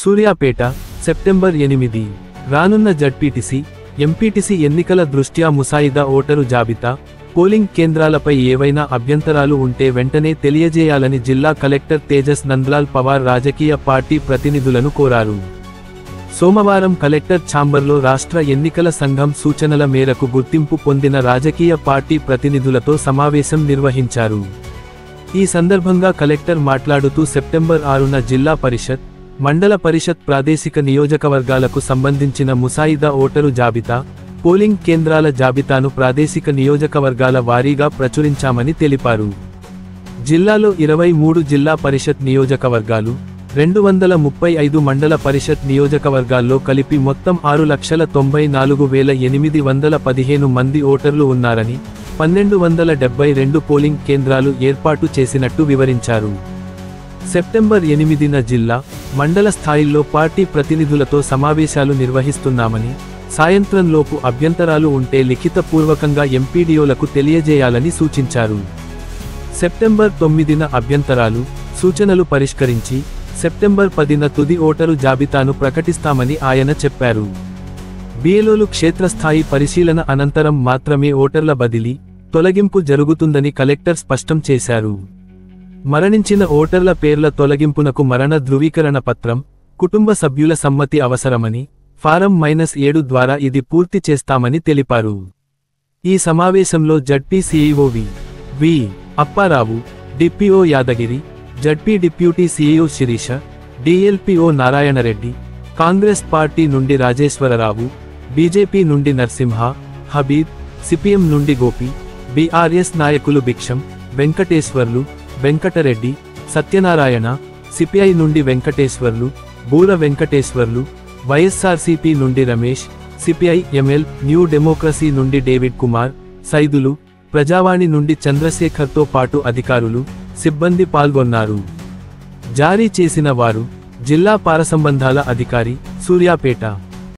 Suryapet September 8 రానున్న ZPTC, MPTC ఎన్నికల దృష్ట్యా ముసాయిదా ఓటరు జాబితా, పోలింగ్ కేంద్రాలపై ఏవైనా అభ్యంతరాలు ఉంటే వెంటనే తెలియజేయాలని జిల్లా కలెక్టర్ తేజస్ నంద్లాల్ పవార్ రాజకీయ పార్టీ ప్రతినిధులను కోరారు. సోమవారం కలెక్టర్ ఛాంబర్లో రాష్ట్ర ఎన్నికల సంఘం సూచనల మేరకు గుర్తింపు పొందిన రాజకీయ పార్టీ ప్రతినిధులతో సమావేశం నిర్వహించారు. ఈ సందర్భంగా కలెక్టర్ మాట్లాడుతూ సెప్టెంబర్ 6న జిల్లా పరిషత్, మండల పరిషత్ ప్రాదేశిక నియోజకవర్గాలకు సంబంధించిన ముసాయిదా ఓటరు జాబితా, పోలింగ్ కేంద్రాల జాబితాను ప్రాదేశిక నియోజకవర్గాల వారీగా ప్రచురించామని తెలిపారు. జిల్లాలో 23 జిల్లా పరిషత్ నియోజకవర్గాలు, 235 మండల పరిషత్ నియోజకవర్గాల్లో కలిపి మొత్తం 6,94,815 మంది ఓటర్లు ఉన్నారని, 1272 పోలింగ్ కేంద్రాలు ఏర్పాటు చేసినట్టు వివరించారు. సెప్టెంబర్ 8న జిల్లా, మండల స్థాయిల్లో పార్టీ ప్రతినిధులతో సమావేశాలు నిర్వహిస్తున్నామని, సాయంత్రంలోపు అభ్యంతరాలు ఉంటే లిఖితపూర్వకంగా ఎంపీడీఓలకు తెలియజేయాలని సూచించారు. సెప్టెంబర్ 9న అభ్యంతరాలు, సూచనలు పరిష్కరించి, సెప్టెంబర్ 10న తుది ఓటరు జాబితాను ప్రకటిస్తామని ఆయన చెప్పారు. బిఎల్ఓలు క్షేత్రస్థాయి పరిశీలన అనంతరం మాత్రమే ఓటర్ల బదిలీ, తొలగింపు జరుగుతుందని కలెక్టర్ స్పష్టం చేశారు. మరణించిన ఓటర్ల పేర్ల తొలగింపునకు మరణ ధృవీకరణ పత్రం, కుటుంబ సభ్యుల సమ్మతి అవసరమని, ఫారం -7 ద్వారా ఇది పూర్తి చేస్తామని తెలిపారు. ఈ సమావేశంలో ZP CEO V. Apparao, DPO Yadagiri, ZP deputy CEO Shirisha, DLPO Narayanareddy, Congress party నుండి రాజేశ్వరరావు, బీజేపీ నుండి నరసింహ, హబీబ్, సిపిఎం నుండి గోపి, బీఆర్ఎస్ నాయకులు భిక్షం, వెంకటేశ్వర్లు, వెంకటరెడ్డి, సత్యనారాయణ, సిపిఐ నుండి వెంకటేశ్వర్లు, బూర వెంకటేశ్వర్లు, వైఎస్ఆర్సీపీ నుండి Ramesh, CPI ML, new democracy నుండి డేవిడ్ కుమార్, సైదులు, ప్రజావాణి నుండి చంద్రశేఖర్తో పాటు అధికారులు, సిబ్బంది పాల్గొన్నారు. జారీ చేసిన వారు జిల్లా పారసంబంధాల అధికారి, సూర్యాపేట.